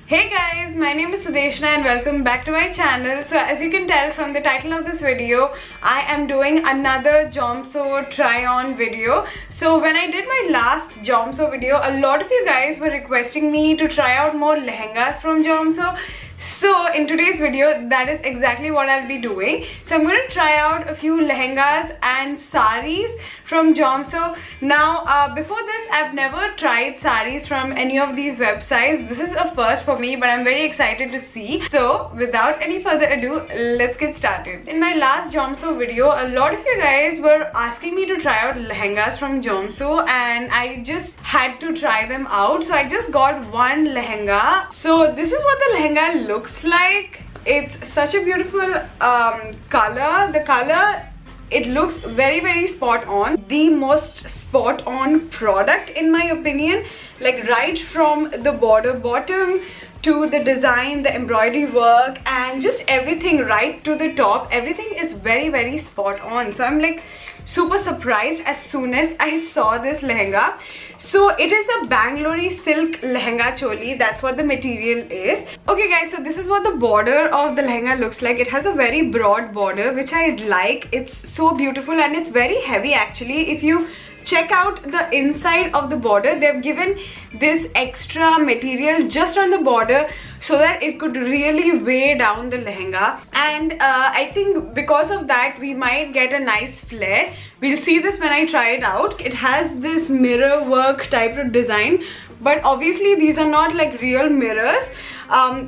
Hey guys, my name is Sudeshna and welcome back to my channel. So as you can tell from the title of this video, I am doing another Jomso try on video. So when I did my last Jomso video, a lot of you guys were requesting me to try out more lehengas from Jomso. So in today's video, that is exactly what I'll be doing. So I'm going to try out a few lehengas and saris from Jomso. Now before this, I've never tried saris from any of these websites. This is a first for me, but I'm very excited to see. So without any further ado, let's get started. In my last Jomso video, a lot of you guys were asking me to try out lehengas from Jomso, and I just had to try them out. So I just got one lehenga. So this is what the lehenga looks like. It's such a beautiful color. The color, it looks very spot on. The most spot on product in my opinion, like right from the border bottom to the design, the embroidery work, and just everything right to the top, everything is very spot on. So I'm like super surprised as soon as I saw this lehenga. So it is a Bangalore silk lehenga choli. That's what the material is. Okay guys, so this is what the border of the lehenga looks like. It has a very broad border, which I like. It's so beautiful and it's very heavy actually. If you check out the inside of the border, they've given this extra material just on the border so that it could really weigh down the lehenga. And I think because of that, we might get a nice flare. We'll see this when I try it out. It has this mirror work type of design, but obviously these are not like real mirrors.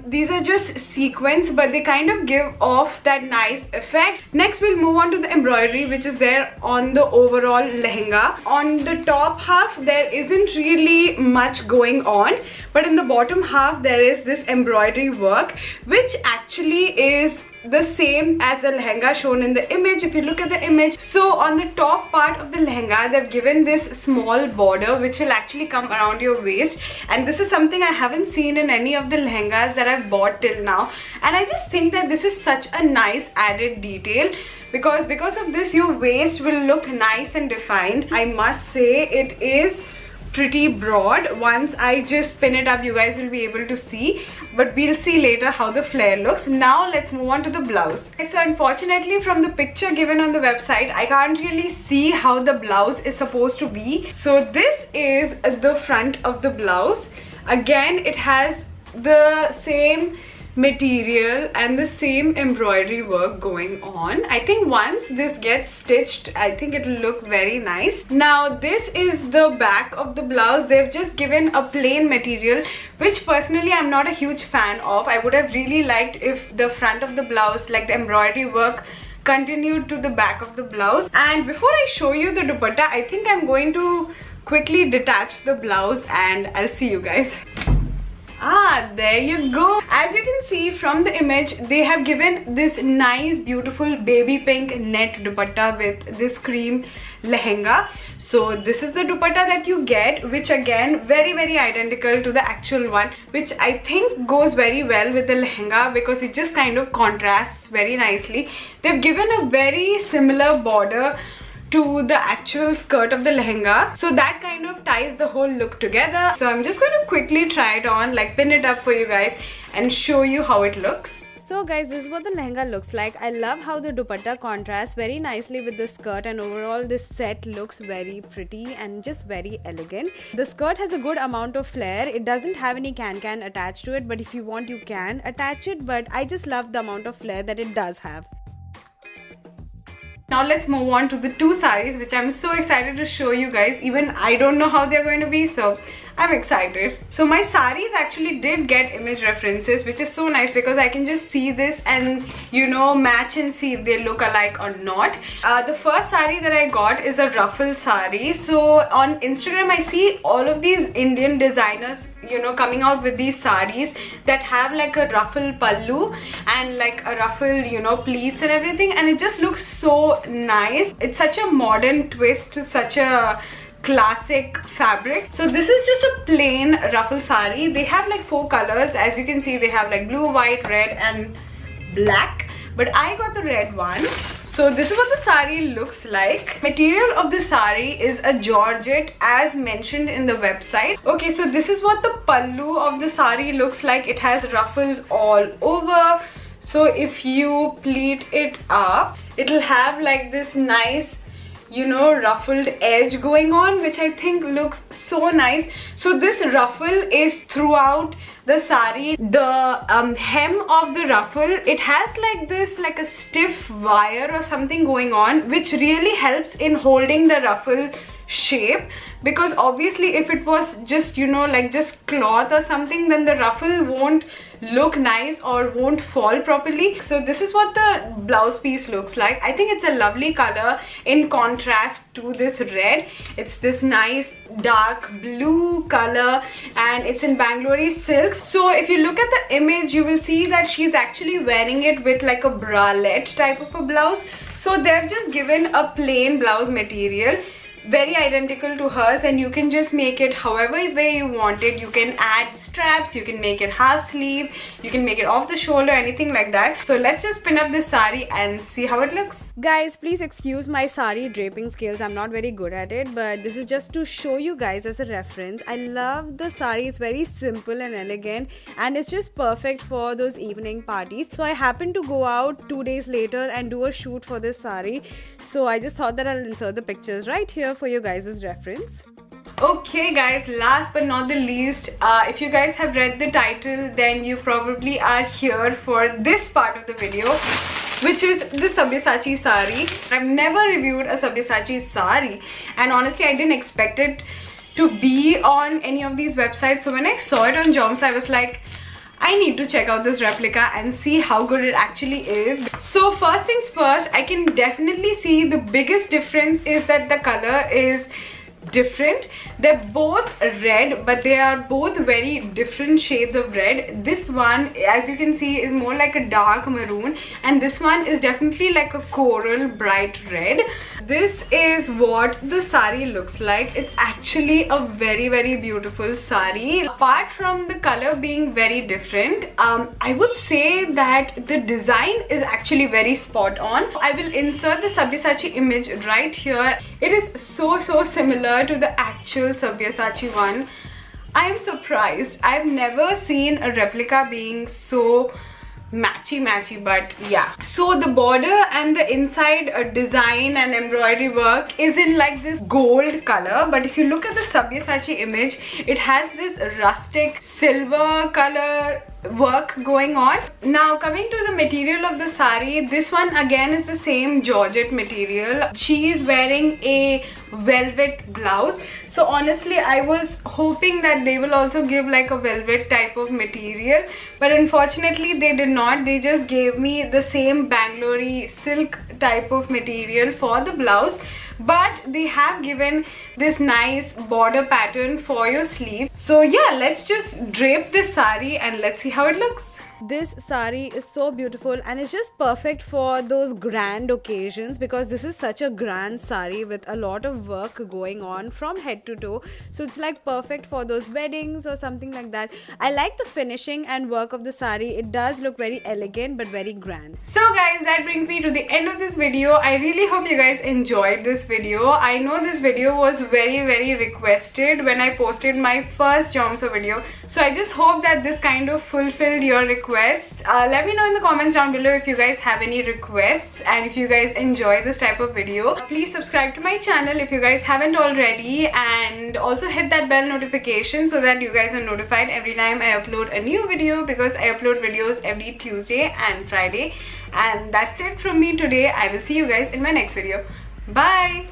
These are just sequins, but they kind of give off that nice effect. Next we'll move on to the embroidery, which is there on the overall lehenga. On the top half there isn't really much going on, but in the bottom half there is this embroidery work, which actually is the same as the lehenga shown in the image. If you look at the image, so on the top part of the lehenga they've given this small border which will actually come around your waist, and this is something I haven't seen in any of the lehengas that I've bought till now, and I just think that this is such a nice added detail because of this your waist will look nice and defined. I must say it is pretty broad. Once I just pin it up, you guys will be able to see, but we'll see later how the flare looks. Now let's move on to the blouse. So unfortunately from the picture given on the website, I can't really see how the blouse is supposed to be. So this is the front of the blouse. Again, it has the same material and the same embroidery work going on. I think once this gets stitched, I think it'll look very nice. Now this is the back of the blouse. They've just given a plain material, which personally I'm not a huge fan of. I would have really liked if the front of the blouse, like the embroidery work, continued to the back of the blouse. And before I show you the dupatta, I think I'm going to quickly detach the blouse and I'll see you guys. There you go. As you can see from the image, they have given this nice beautiful baby pink net dupatta with this cream lehenga. So this is the dupatta that you get, which again very identical to the actual one, which I think goes very well with the lehenga because it just kind of contrasts very nicely. They've given a very similar border to the actual skirt of the lehenga, so that kind of ties the whole look together. So I'm just going to quickly try it on, like pin it up for you guys and show you how it looks. So guys, this is what the lehenga looks like. I love how the dupatta contrasts very nicely with the skirt, and overall this set looks very pretty and just very elegant. The skirt has a good amount of flare. It doesn't have any can attached to it, but if you want you can attach it, but I just love the amount of flare that it does have. Now let's move on to the two saris, which I'm so excited to show you guys. Even I don't know how they're going to be, so I'm excited. So my saris actually did get image references, which is so nice because I can just see this and, you know, match and see if they look alike or not. The first sari that I got is a ruffle sari. So on Instagram I see all of these Indian designers, you know, coming out with these saris that have like a ruffle pallu and like a ruffle, you know, pleats and everything, and it just looks so nice. It's such a modern twist to such a classic fabric. So this is just a plain ruffle sari. They have like 4 colors. As you can see, they have like blue, white, red and black, but I got the red one. So this is what the sari looks like. Material of the sari is a georgette as mentioned in the website. Okay, so this is what the pallu of the sari looks like. It has ruffles all over. So if you pleat it up, it'll have like this nice, you know, ruffled edge going on, which I think looks so nice. So this ruffle is throughout the sari. The hem of the ruffle, it has like this, like a stiff wire or something going on, which really helps in holding the ruffle shape, because obviously if it was just, you know, like just cloth or something, then the ruffle won't look nice or won't fall properly. So this is what the blouse piece looks like. I think it's a lovely color in contrast to this red. It's this nice dark blue color and it's in Bangalore silks. So if you look at the image, you will see that she's actually wearing it with like a bralette type of a blouse. So they've just given a plain blouse material, very identical to hers, and you can just make it however way you want it. You can add straps, you can make it half sleeve, you can make it off the shoulder, anything like that. So let's just pin up this sari and see how it looks. Guys, please excuse my sari draping skills. I'm not very good at it, but this is just to show you guys as a reference. I love the sari. It's very simple and elegant, and it's just perfect for those evening parties. So I happened to go out 2 days later and do a shoot for this sari. So I just thought that I'll insert the pictures right here for you guys' reference. Okay guys, last but not the least, if you guys have read the title, then you probably are here for this part of the video, which is the Sabyasachi sari. I've never reviewed a Sabyasachi sari, and honestly I didn't expect it to be on any of these websites. So when I saw it on Joms, I was like, I need to check out this replica and see how good it actually is. So first things first, I can definitely see the biggest difference is that the color is different. They're both red, but they are both very different shades of red. This one, as you can see, is more like a dark maroon, and this one is definitely like a coral bright red. This is what the sari looks like. It's actually a very beautiful sari. Apart from the color being very different, I would say that the design is actually very spot on. I will insert the Sabyasachi image right here. It is so similar to the actual Sabyasachi one. I am surprised. I've never seen a replica being so matchy, but yeah. So the border and the inside design and embroidery work is in like this gold color, but if you look at the Sabyasachi image, it has this rustic silver color work going on. Now coming to the material of the sari, this one again is the same georgette material. She is wearing a velvet blouse, so honestly I was hoping that they will also give like a velvet type of material, but unfortunately they did not. They just gave me the same Bangalore silk type of material for the blouse, but they have given this nice border pattern for your sleeve. So yeah, let's just drape this sari and let's see how it looks. This sari is so beautiful and it's just perfect for those grand occasions, because this is such a grand sari with a lot of work going on from head to toe. So it's like perfect for those weddings or something like that. I like the finishing and work of the sari. It does look very elegant but very grand. So guys, that brings me to the end of this video. I really hope you guys enjoyed this video. I know this video was very requested when I posted my first Jomso video. So I just hope that this kind of fulfilled your requests. Let me know in the comments down below if you guys have any requests and if you guys enjoy this type of video. Please subscribe to my channel if you guys haven't already, and also hit that bell notification so that you guys are notified every time I upload a new video, because I upload videos every Tuesday and Friday. And that's it from me today. I will see you guys in my next video. Bye!